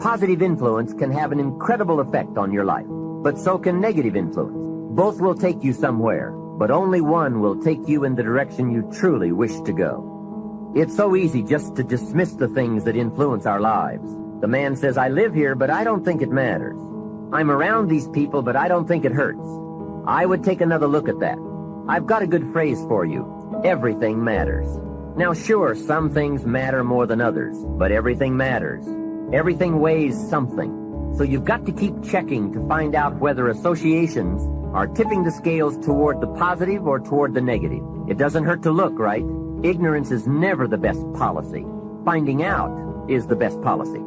Positive influence can have an incredible effect on your life, but so can negative influence. Both will take you somewhere, but only one will take you in the direction you truly wish to go. It's so easy just to dismiss the things that influence our lives. The man says, I live here, but I don't think it matters. I'm around these people, but I don't think it hurts. I would take another look at that. I've got a good phrase for you. Everything matters. Now sure, some things matter more than others, but everything matters. Everything weighs something. So you've got to keep checking to find out whether associations are tipping the scales toward the positive or toward the negative. It doesn't hurt to look, right? Ignorance is never the best policy. Finding out is the best policy.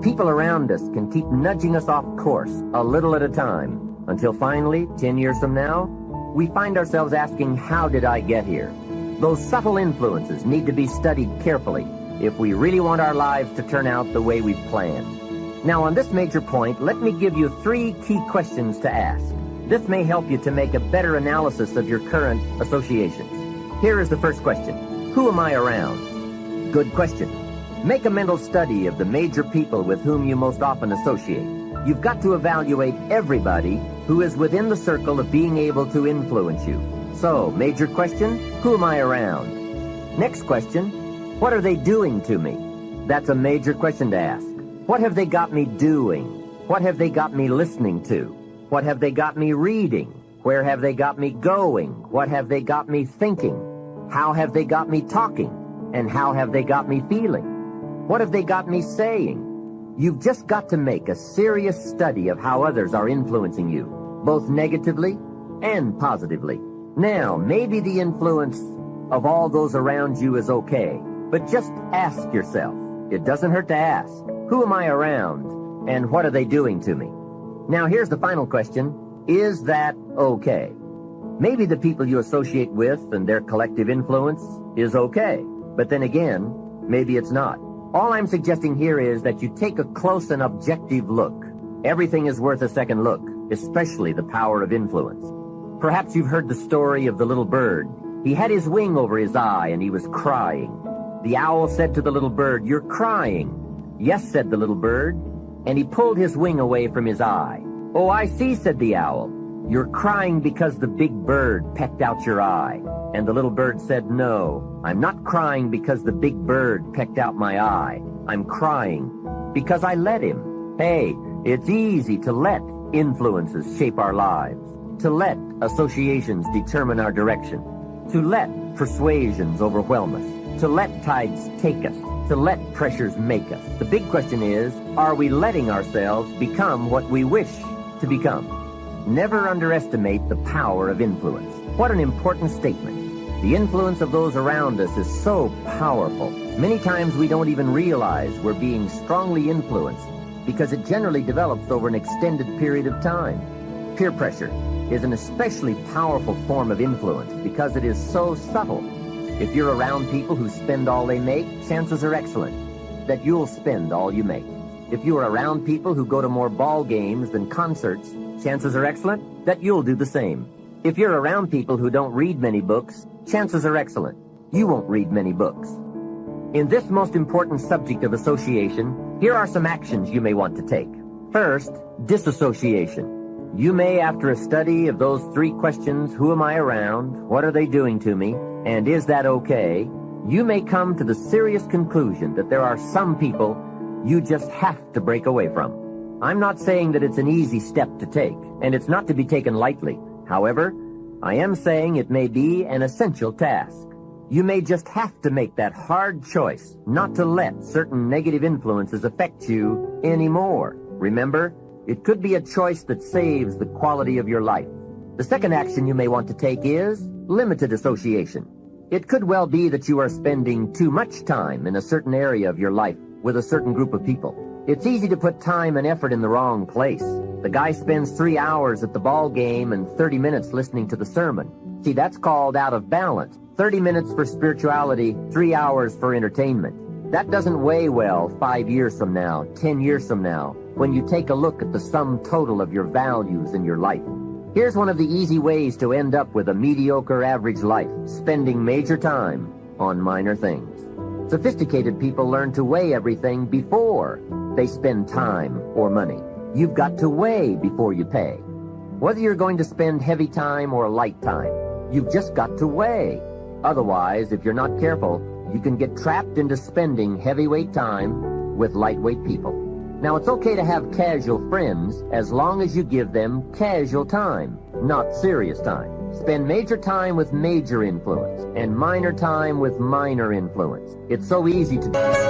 People around us can keep nudging us off course a little at a time until finally, 10 years from now, we find ourselves asking, how did I get here? Those subtle influences need to be studied carefully if we really want our lives to turn out the way we've planned. Now, on this major point, let me give you 3 key questions to ask. This may help you to make a better analysis of your current associations. Here is the first question. Who am I around? Good question. Make a mental study of the major people with whom you most often associate. You've got to evaluate everybody who is within the circle of being able to influence you. So, major question, who am I around? Next question, what are they doing to me? That's a major question to ask. What have they got me doing? What have they got me listening to? What have they got me reading? Where have they got me going? What have they got me thinking? How have they got me talking? And how have they got me feeling? What have they got me saying? You've just got to make a serious study of how others are influencing you, both negatively and positively. Now, maybe the influence of all those around you is okay, but just ask yourself. It doesn't hurt to ask. Who am I around, and what are they doing to me? Now, here's the final question. Is that okay? Maybe the people you associate with and their collective influence is okay, but then again, maybe it's not. All I'm suggesting here is that you take a close and objective look. Everything is worth a second look, especially the power of influence. Perhaps you've heard the story of the little bird. He had his wing over his eye and he was crying. The owl said to the little bird, "You're crying." "Yes," said the little bird, and he pulled his wing away from his eye. "Oh, I see," said the owl. "You're crying because the big bird pecked out your eye." And the little bird said, "No, I'm not crying because the big bird pecked out my eye. I'm crying because I let him." Hey, it's easy to let influences shape our lives, to let associations determine our direction, to let persuasions overwhelm us, to let tides take us, to let pressures make us. The big question is, are we letting ourselves become what we wish to become? Never underestimate the power of influence. What an important statement. The influence of those around us is so powerful. Many times we don't even realize we're being strongly influenced because it generally develops over an extended period of time. Peer pressure is an especially powerful form of influence because it is so subtle. If you're around people who spend all they make, chances are excellent that you'll spend all you make. If you're around people who go to more ball games than concerts, chances are excellent that you'll do the same. If you're around people who don't read many books, chances are excellent you won't read many books. In this most important subject of association, here are some actions you may want to take. First, disassociation. You may, after a study of those 3 questions, who am I around, what are they doing to me, and is that okay, you may come to the serious conclusion that there are some people you just have to break away from. I'm not saying that it's an easy step to take, and it's not to be taken lightly. However, I am saying it may be an essential task. You may just have to make that hard choice not to let certain negative influences affect you anymore. Remember, it could be a choice that saves the quality of your life. The second action you may want to take is limited association. It could well be that you are spending too much time in a certain area of your life with a certain group of people. It's easy to put time and effort in the wrong place. The guy spends 3 hours at the ball game and 30 minutes listening to the sermon. See, that's called out of balance. 30 minutes for spirituality, 3 hours for entertainment. That doesn't weigh well 5 years from now, 10 years from now, when you take a look at the sum total of your values in your life. Here's one of the easy ways to end up with a mediocre average life, spending major time on minor things. Sophisticated people learn to weigh everything before they spend time or money. You've got to weigh before you pay. Whether you're going to spend heavy time or light time, you've just got to weigh. Otherwise, if you're not careful, you can get trapped into spending heavyweight time with lightweight people. Now, it's okay to have casual friends as long as you give them casual time, not serious time. Spend major time with major influence and minor time with minor influence. It's so easy to do.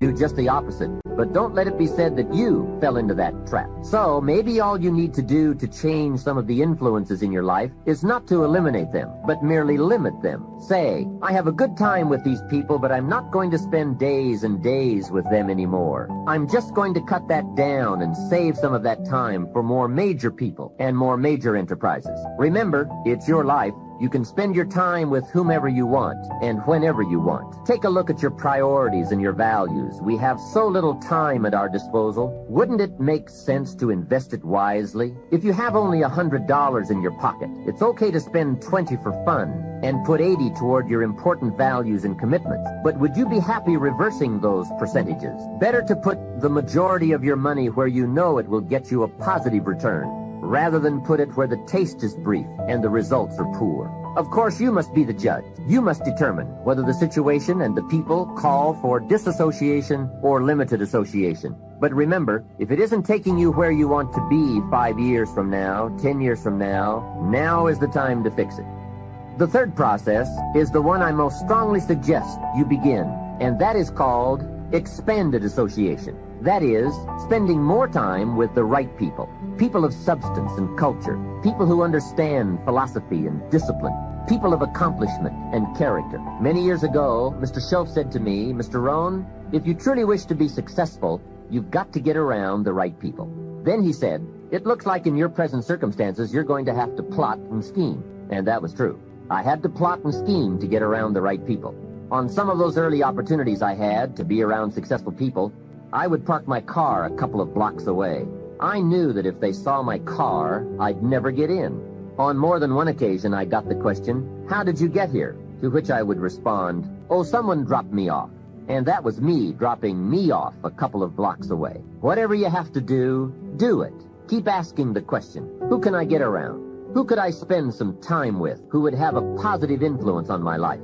Do just the opposite, but don't let it be said that you fell into that trap. So maybe all you need to do to change some of the influences in your life is not to eliminate them, but merely limit them. Say, I have a good time with these people, but I'm not going to spend days and days with them anymore. I'm just going to cut that down and save some of that time for more major people and more major enterprises. Remember, it's your life. You can spend your time with whomever you want and whenever you want. Take a look at your priorities and your values. We have so little time at our disposal. Wouldn't it make sense to invest it wisely? If you have only $100 in your pocket, it's okay to spend 20 for fun and put 80 toward your important values and commitments. But would you be happy reversing those percentages? Better to put the majority of your money where you know it will get you a positive return, rather than put it where the taste is brief and the results are poor. Of course, you must be the judge. You must determine whether the situation and the people call for disassociation or limited association. But remember, if it isn't taking you where you want to be 5 years from now, 10 years from now is the time to fix it. The third process is the one I most strongly suggest you begin, and that is called expanded association. That is, spending more time with the right people, people of substance and culture, people who understand philosophy and discipline, people of accomplishment and character. Many years ago, Mr. Schultz said to me, Mr. Rohn, if you truly wish to be successful, you've got to get around the right people. Then he said, it looks like in your present circumstances you're going to have to plot and scheme. And that was true. I had to plot and scheme to get around the right people. On some of those early opportunities I had to be around successful people, I would park my car a couple of blocks away. I knew that if they saw my car, I'd never get in. On more than one occasion, I got the question, how did you get here? To which I would respond, oh, someone dropped me off. And that was me dropping me off a couple of blocks away. Whatever you have to do, do it. Keep asking the question, who can I get around? Who could I spend some time with who would have a positive influence on my life?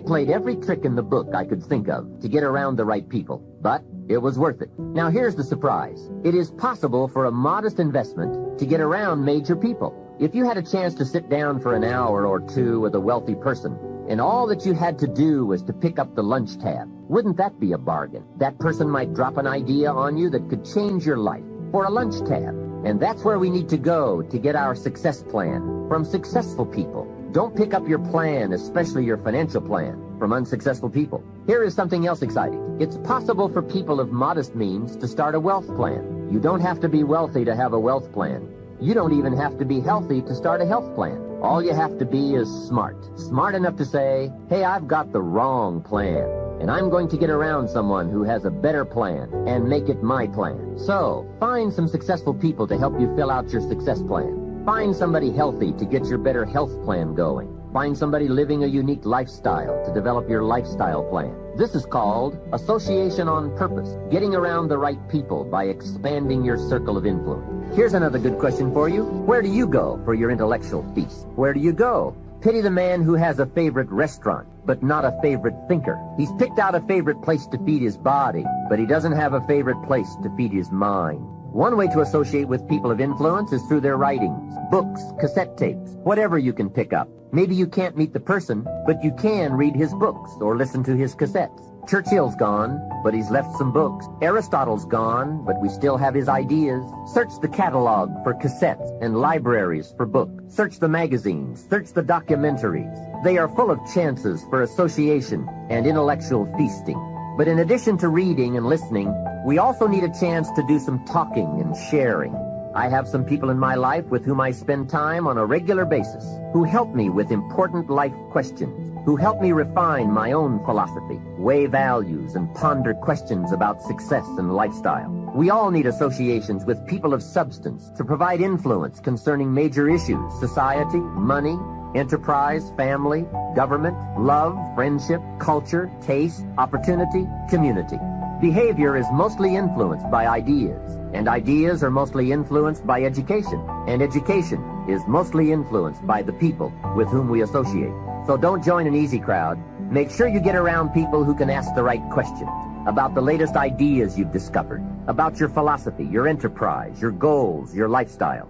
played every trick in the book I could think of to get around the right people, but it was worth it. Now here's the surprise. It is possible for a modest investment to get around major people. If you had a chance to sit down for an hour or two with a wealthy person, and all that you had to do was to pick up the lunch tab, wouldn't that be a bargain? That person might drop an idea on you that could change your life for a lunch tab. And that's where we need to go to get our success plan from successful people. Don't pick up your plan, especially your financial plan, from unsuccessful people. Here is something else exciting. It's possible for people of modest means to start a wealth plan. You don't have to be wealthy to have a wealth plan. You don't even have to be healthy to start a health plan. All you have to be is smart. Smart enough to say, hey, I've got the wrong plan, and I'm going to get around someone who has a better plan and make it my plan. So, find some successful people to help you fill out your success plan. Find somebody healthy to get your better health plan going. Find somebody living a unique lifestyle to develop your lifestyle plan. This is called association on purpose, getting around the right people by expanding your circle of influence. Here's another good question for you. Where do you go for your intellectual feast? Where do you go? Pity the man who has a favorite restaurant, but not a favorite thinker. He's picked out a favorite place to feed his body, but he doesn't have a favorite place to feed his mind. One way to associate with people of influence is through their writings, books, cassette tapes, whatever you can pick up. Maybe you can't meet the person, but you can read his books or listen to his cassettes. Churchill's gone, but he's left some books. Aristotle's gone, but we still have his ideas. Search the catalog for cassettes and libraries for books. Search the magazines. Search the documentaries. They are full of chances for association and intellectual feasting. But in addition to reading and listening, we also need a chance to do some talking and sharing. I have some people in my life with whom I spend time on a regular basis, who help me with important life questions, who help me refine my own philosophy, weigh values, and ponder questions about success and lifestyle. We all need associations with people of substance to provide influence concerning major issues: society, money, enterprise, family, government, love, friendship, culture, taste, opportunity, community. Behavior is mostly influenced by ideas, and ideas are mostly influenced by education, and education is mostly influenced by the people with whom we associate. So don't join an easy crowd. Make sure you get around people who can ask the right questions about the latest ideas you've discovered, about your philosophy, your enterprise, your goals, your lifestyle.